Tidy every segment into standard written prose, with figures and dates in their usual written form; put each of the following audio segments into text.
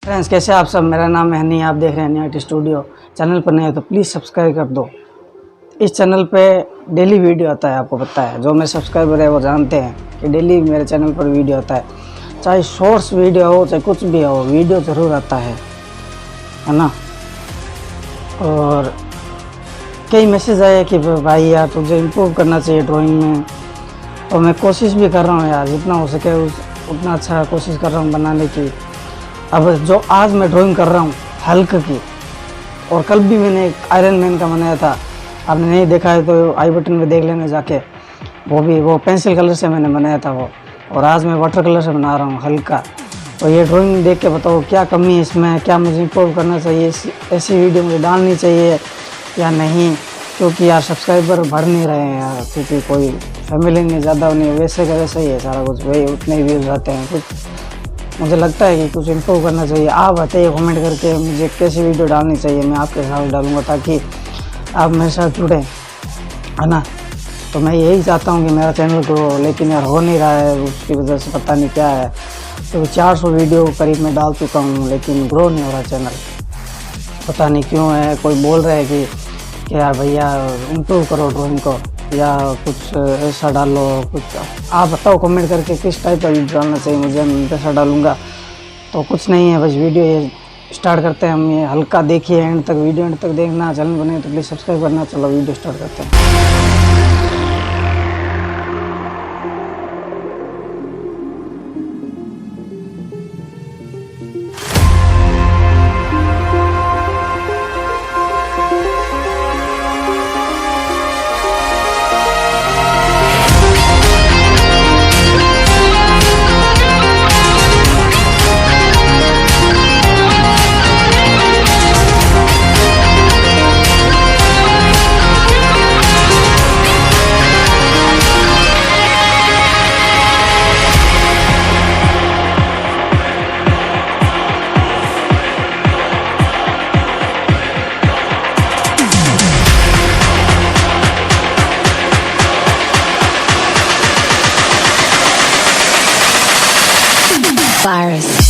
Friends, कैसे आप सब। मेरा नाम है हनी, आप देख रहे हैं हनी आर्ट स्टूडियो। चैनल पर नए हो तो प्लीज़ सब्सक्राइब कर दो। इस चैनल पे डेली वीडियो आता है, आपको पता है। जो मेरे सब्सक्राइबर है वो जानते हैं कि डेली मेरे चैनल पर वीडियो आता है। चाहे शॉर्ट्स वीडियो हो चाहे कुछ भी हो, वीडियो ज़रूर आता है ना। और कई मैसेज आए कि भाई यार तुझे इम्प्रूव करना चाहिए ड्राइंग में, तो मैं कोशिश भी कर रहा हूँ यार, जितना हो सके उतना अच्छा कोशिश कर रहा हूँ बनाने की। अब जो आज मैं ड्राइंग कर रहा हूँ हल्क की, और कल भी मैंने एक आयरन मैन का बनाया था। आपने नहीं देखा है तो आई बटन में देख लेना जाके। वो पेंसिल कलर से मैंने बनाया था वो, और आज मैं वाटर कलर से बना रहा हूँ हल्का। तो ये ड्राइंग देख के बताओ क्या कमी है इसमें, क्या मुझे इम्प्रूव करना चाहिए, ऐसी वीडियो मुझे डालनी चाहिए या नहीं। क्योंकि यार सब्सक्राइबर बढ़ नहीं रहे हैं यार, क्योंकि कोई फैमिली नहीं ज़्यादा नहीं, वैसे का वैसा ही है सारा कुछ, वही उतने ही व्यूज़ आते हैं। कुछ मुझे लगता है कि कुछ इम्प्रूव करना चाहिए। आप बताइए कमेंट करके मुझे कैसी वीडियो डालनी चाहिए, मैं आपके साथ डालूँगा ताकि आप मेरे साथ जुड़े, है ना। तो मैं यही चाहता हूँ कि मेरा चैनल ग्रो, लेकिन यार हो नहीं रहा है, उसकी वजह से पता नहीं क्या है। तो 400 वीडियो करीब मैं डाल चुका हूँ, लेकिन ग्रो नहीं हो रहा चैनल, पता नहीं क्यों है। कोई बोल रहा है कि यार भैया इम्प्रूव करो ड्राइंग को, या कुछ ऐसा डालो कुछ। आप बताओ कमेंट करके किस टाइप का वीडियो डालना चाहिए मुझे, मैं वैसा डालूँगा। तो कुछ नहीं है, बस वीडियो ये स्टार्ट करते हैं हम। ये हल्का देखिए एंड तक, वीडियो एंड तक देखना। चैनल बने तो प्लीज़ सब्सक्राइब करना। चलो वीडियो स्टार्ट करते हैं। Virus.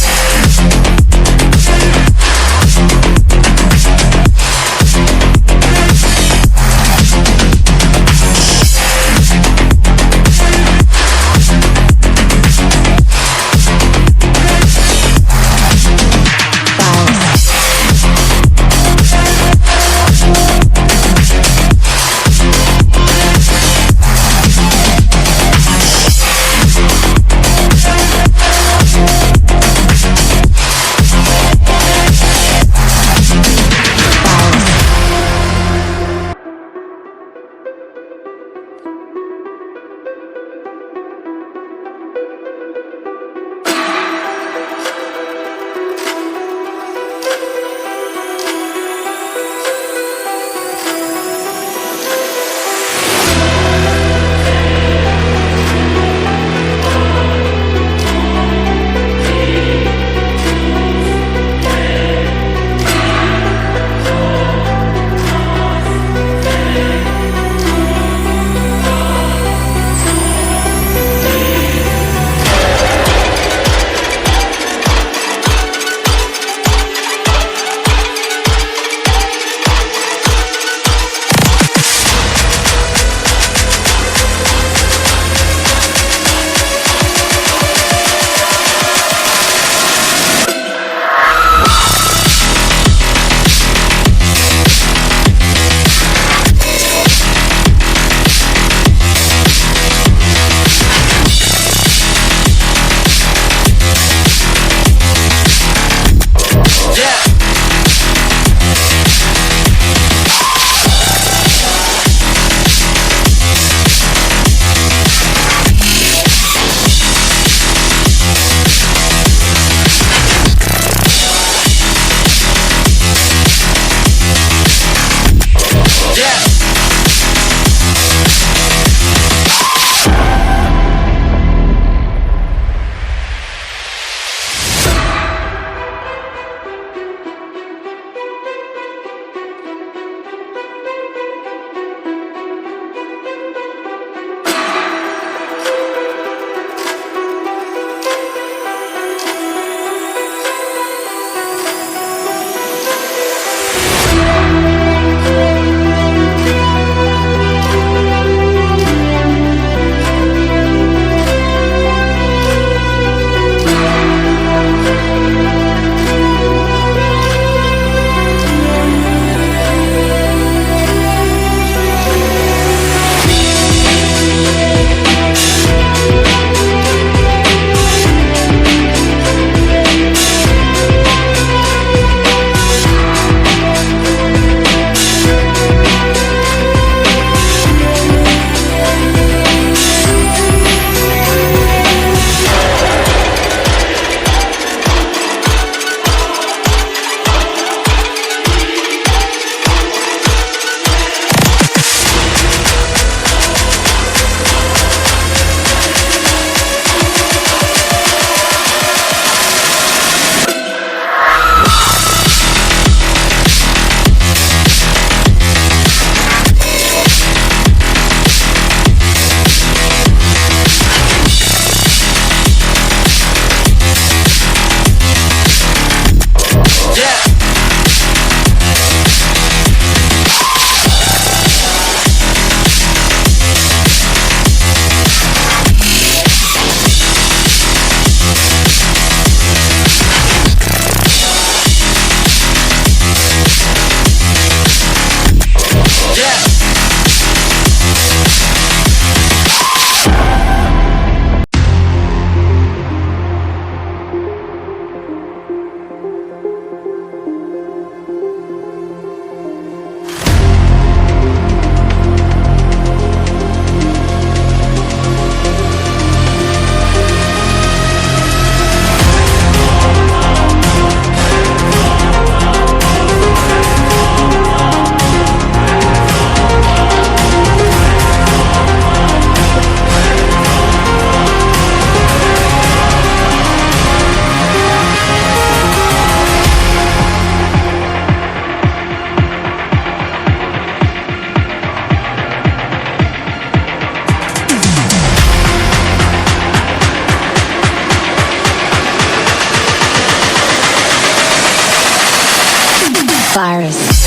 Virus.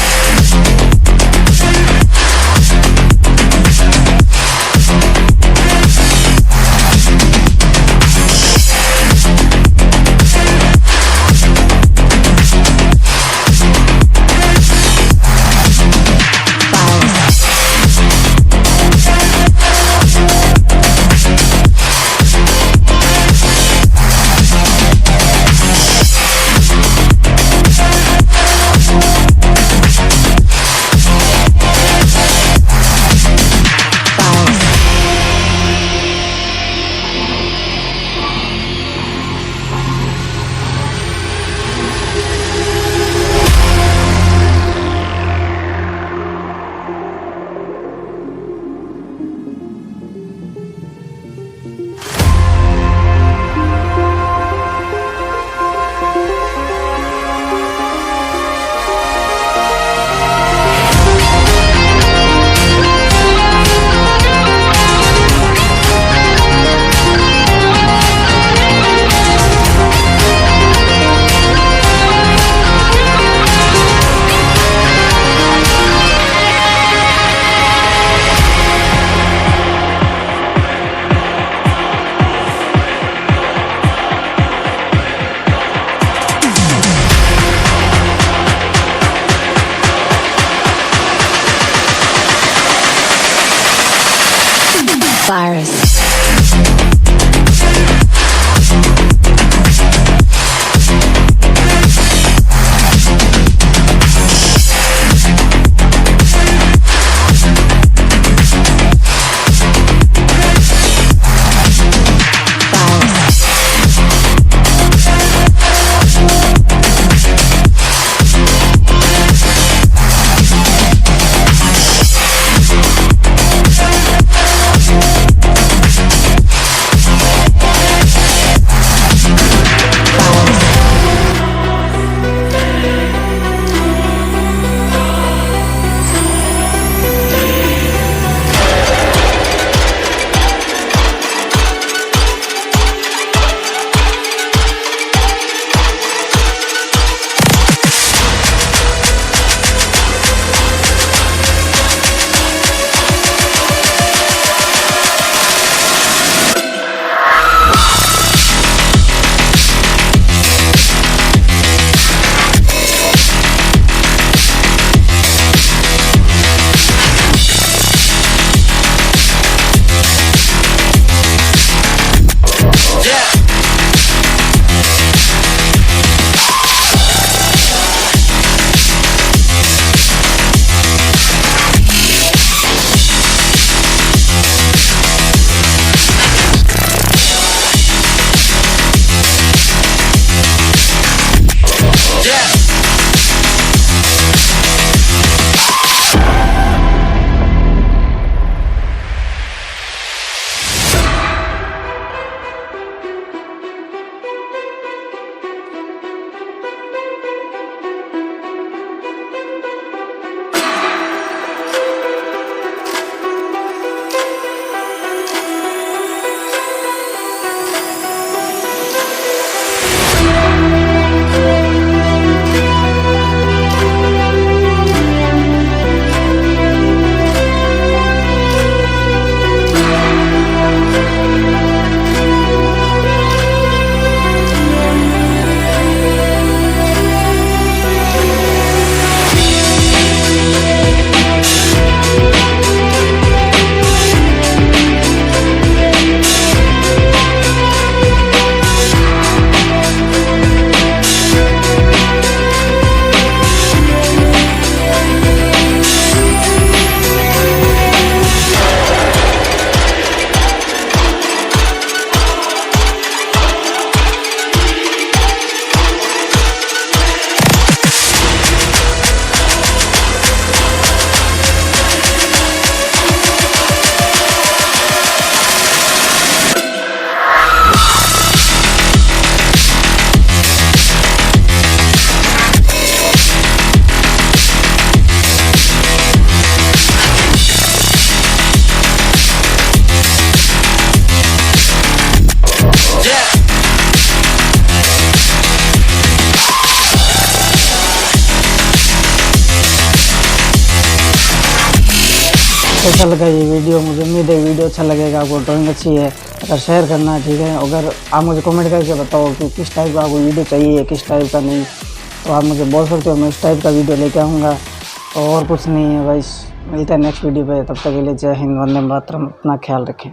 Virus. कैसा लगा ये वीडियो, मुझे उम्मीद है वीडियो अच्छा लगेगा आपको, ड्राइंग अच्छी है। अगर शेयर करना ठीक है, अगर आप मुझे कमेंट करके बताओ कि किस टाइप का आपको वीडियो चाहिए, किस टाइप का नहीं, तो आप मुझे बोल सकते हो, मैं इस टाइप का वीडियो लेके आऊँगा। तो और कुछ नहीं है भाई, मिलते हैं नेक्स्ट वीडियो पे, तब तक के लिए जय हिंद, वंदे मातरम, अपना ख्याल रखें।